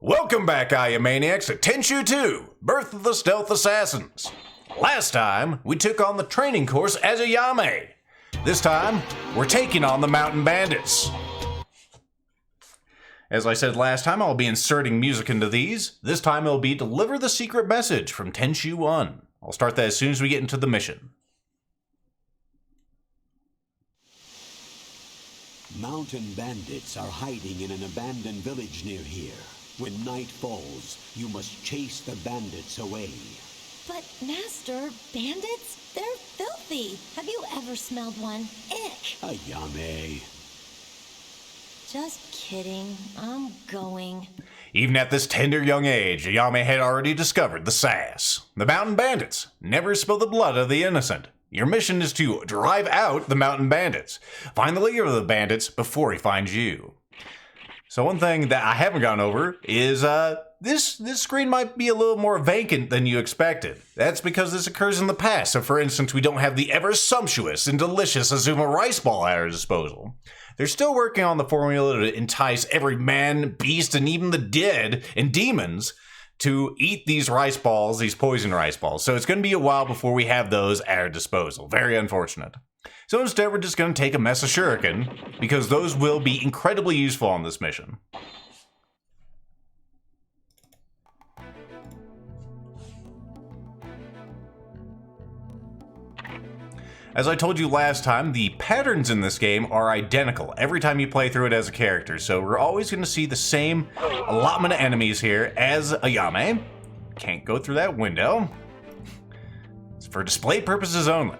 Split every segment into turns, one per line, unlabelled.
Welcome back, Ayame, to Tenchu 2, Birth of the Stealth Assassins. Last time, we took on the training course as Ayame. This time, we're taking on the Mountain Bandits. As I said last time, I'll be inserting music into these. This time it'll be Deliver the Secret Message from Tenchu 1. I'll start that as soon as we get into the mission.
Mountain bandits are hiding in an abandoned village near here. When night falls, you must chase the bandits away.
But, Master, bandits? They're filthy. Have you ever smelled one? Ick!
Ayame.
Just kidding. I'm going.
Even at this tender young age, Ayame had already discovered the sass. The Mountain Bandits never spill the blood of the innocent. Your mission is to drive out the Mountain Bandits. Find the leader of the bandits before he finds you. So one thing that I haven't gone over is this screen might be a little more vacant than you expected. That's because this occurs in the past. So for instance, we don't have the ever sumptuous and delicious Azuma rice ball at our disposal. They're still working on the formula to entice every man, beast, and even the dead and demons to eat these rice balls, these poison rice balls. So it's going to be a while before we have those at our disposal. Very unfortunate. So instead, we're just going to take a mess of shuriken, because those will be incredibly useful on this mission. As I told you last time, the patterns in this game are identical every time you play through it as a character, so we're always going to see the same allotment of enemies here as Ayame. Can't go through that window. It's for display purposes only.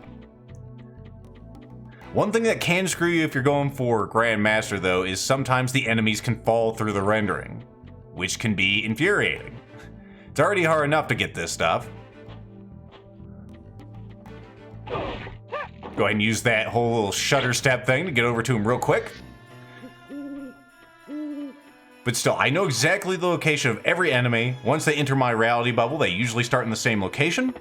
One thing that can screw you if you're going for Grandmaster, though, is sometimes the enemies can fall through the rendering, which can be infuriating. It's already hard enough to get this stuff. Go ahead and use that whole little shutter step thing to get over to him real quick. But still, I know exactly the location of every enemy. Once they enter my reality bubble, they usually start in the same location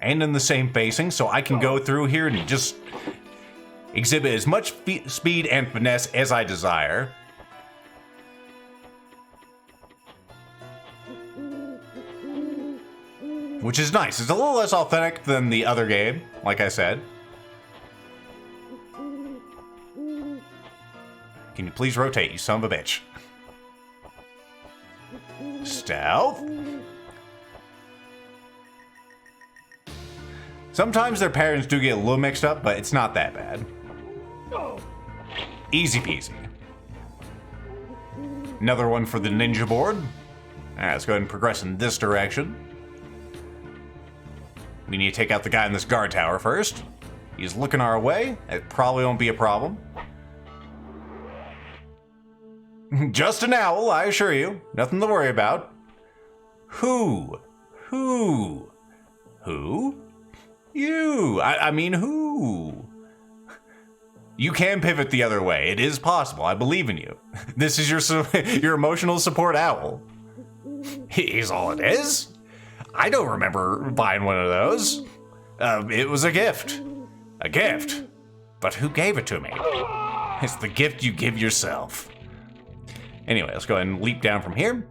and in the same facing, so I can go through here and just exhibit as much speed and finesse as I desire. Which is nice. It's a little less authentic than the other game, like I said. Can you please rotate, you son of a bitch? Stealth. Sometimes their patterns do get a little mixed up, but it's not that bad. Easy peasy. Another one for the ninja board. Alright, let's go ahead and progress in this direction. We need to take out the guy in this guard tower first. He's looking our way. It probably won't be a problem. Just an owl, I assure you. Nothing to worry about. Who? You! I mean, who? You can pivot the other way. It is possible. I believe in you. This is your emotional support owl. He's all it is. I don't remember buying one of those. It was a gift. A gift. But who gave it to me? It's the gift you give yourself. Anyway, let's go ahead and leap down from here.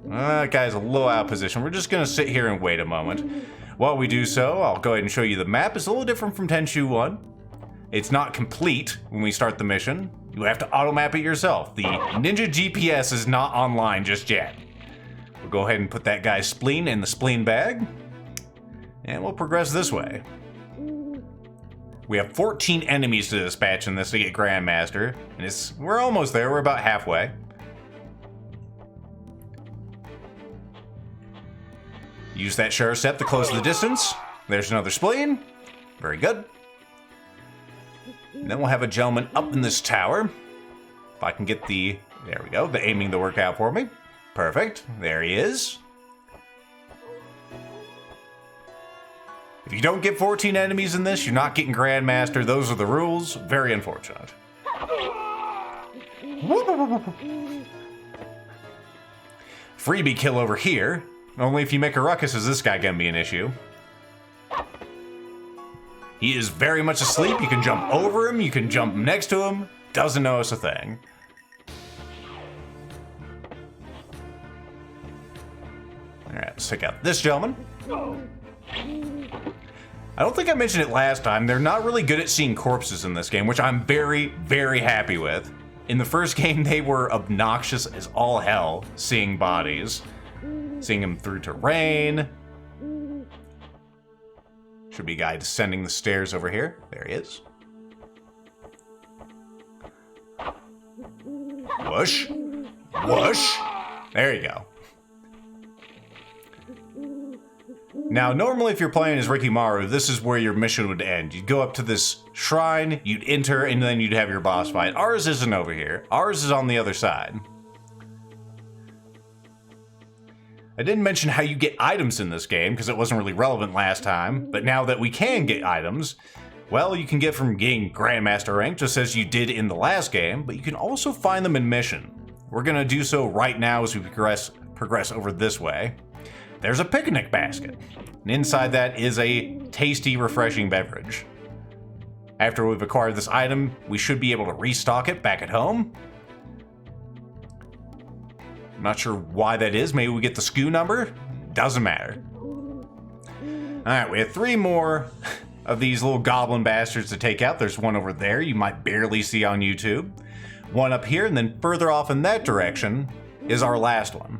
That guy's a little out of position. We're just going to sit here and wait a moment. While we do so, I'll go ahead and show you the map. It's a little different from Tenchu 1. It's not complete when we start the mission. You have to auto-map it yourself. The Ninja GPS is not online just yet. We'll go ahead and put that guy's spleen in the spleen bag. And we'll progress this way. We have 14 enemies to dispatch in this to get Grandmaster. And we're almost there. We're about halfway. Use that shutter step to close the distance. There's another spleen. Very good. And then we'll have a gentleman up in this tower. If I can get the... There we go. The aiming to work out for me. Perfect. There he is. If you don't get 14 enemies in this, you're not getting Grandmaster. Those are the rules. Very unfortunate. Freebie kill over here. Only if you make a ruckus is this guy gonna be an issue. He is very much asleep. You can jump over him, you can jump next to him. Doesn't notice a thing. Alright, let's check out this gentleman. I don't think I mentioned it last time. They're not really good at seeing corpses in this game, which I'm very, very happy with. In the first game, they were obnoxious as all hell seeing bodies. Seeing them through terrain. Should be a guy descending the stairs over here. There he is. Whoosh. Whoosh. There you go. Now, normally if you're playing as Rikimaru, this is where your mission would end. You'd go up to this shrine, you'd enter, and then you'd have your boss fight. Ours isn't over here. Ours is on the other side. I didn't mention how you get items in this game, because it wasn't really relevant last time, but now that we can get items, well, you can get from getting Grandmaster rank, just as you did in the last game, but you can also find them in mission. We're going to do so right now as we progress over this way. There's a picnic basket, and inside that is a tasty, refreshing beverage. After we've acquired this item, we should be able to restock it back at home. I'm not sure why that is. Maybe we get the SKU number? Doesn't matter. Alright, we have 3 more of these little goblin bastards to take out. There's one over there you might barely see on YouTube. One up here, and then further off in that direction is our last one.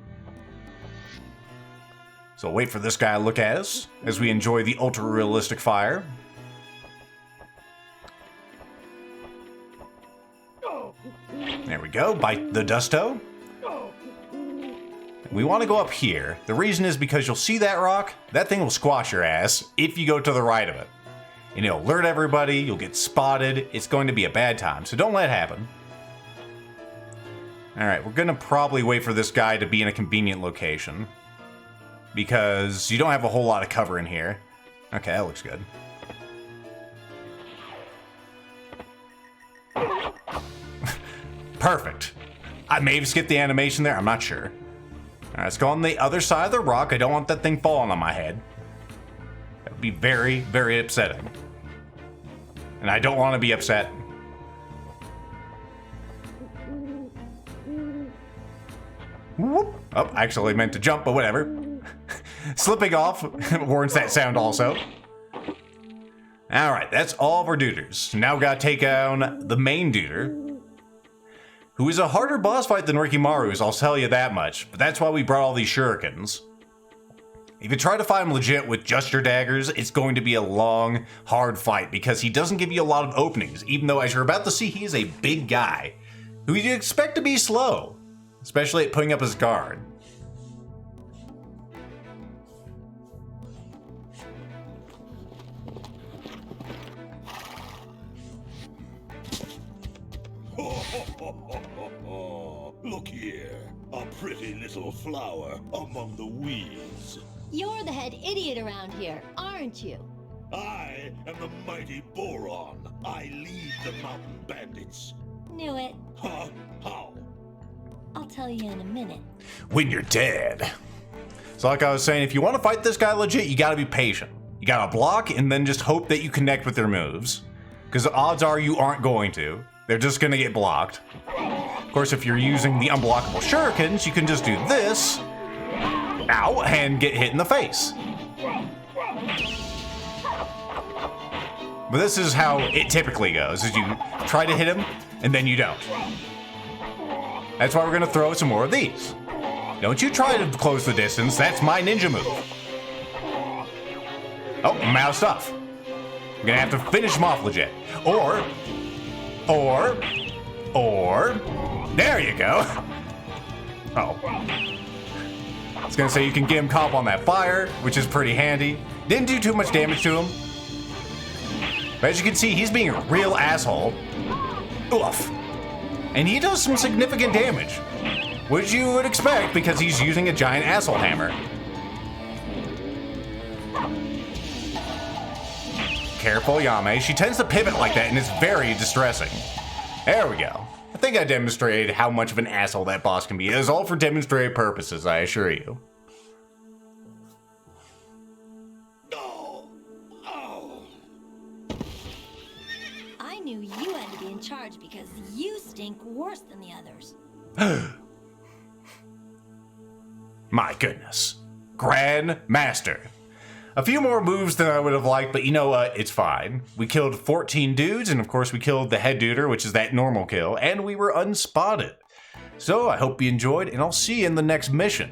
So wait for this guy to look at us as we enjoy the ultra-realistic fire. There we go, bite the dusto. We want to go up here. The reason is because you'll see that rock, that thing will squash your ass if you go to the right of it. And it'll alert everybody, you'll get spotted, it's going to be a bad time, so don't let it happen. Alright, we're going to probably wait for this guy to be in a convenient location. Because you don't have a whole lot of cover in here. Okay, that looks good. Perfect. I may have skipped the animation there, I'm not sure. Alright, let's go on the other side of the rock. I don't want that thing falling on my head. That would be very, very upsetting. And I don't want to be upset. Whoop. Oh, actually meant to jump, but whatever. Slipping off warrants that sound also. Alright, that's all of our duders. Now we gotta take down the main duder, who is a harder boss fight than Rikimaru's, I'll tell you that much. But that's why we brought all these shurikens. If you try to fight him legit with just your daggers, it's going to be a long, hard fight because he doesn't give you a lot of openings, even though as you're about to see, he is a big guy who you'd expect to be slow, especially at putting up his guard.
Look here, a pretty little flower among the weeds.
You're the head idiot around here, aren't you?
I am the mighty Boron. I lead the mountain bandits.
Knew it.
Huh? How?
I'll tell you in a minute.
When you're dead. So like I was saying, if you want to fight this guy legit, you gotta be patient. You gotta block and then just hope that you connect with their moves. Because the odds are you aren't going to. They're just gonna get blocked. Of course, if you're using the unblockable shurikens, you can just do this. Ow, and get hit in the face. But this is how it typically goes, is you try to hit him, and then you don't. That's why we're gonna throw some more of these. Don't you try to close the distance, that's my ninja move. Oh, I'm out of stuff. I'm gonna have to finish him off legit. Or, there you go. Oh. I was gonna say you can get him caught on that fire, which is pretty handy. Didn't do too much damage to him. But as you can see, he's being a real asshole. Oof. And he does some significant damage, which you would expect because he's using a giant asshole hammer. Careful, Ayame. She tends to pivot like that and it's very distressing. There we go. I think I demonstrated how much of an asshole that boss can be. It was all for demonstrative purposes, I assure you.
Oh. Oh.
I knew you had to be in charge because you stink worse than the others.
My goodness. Grand Master. A few more moves than I would have liked, but you know what? It's fine. We killed 14 dudes, and of course we killed the head duder, which is that normal kill, and we were unspotted. So I hope you enjoyed, and I'll see you in the next mission.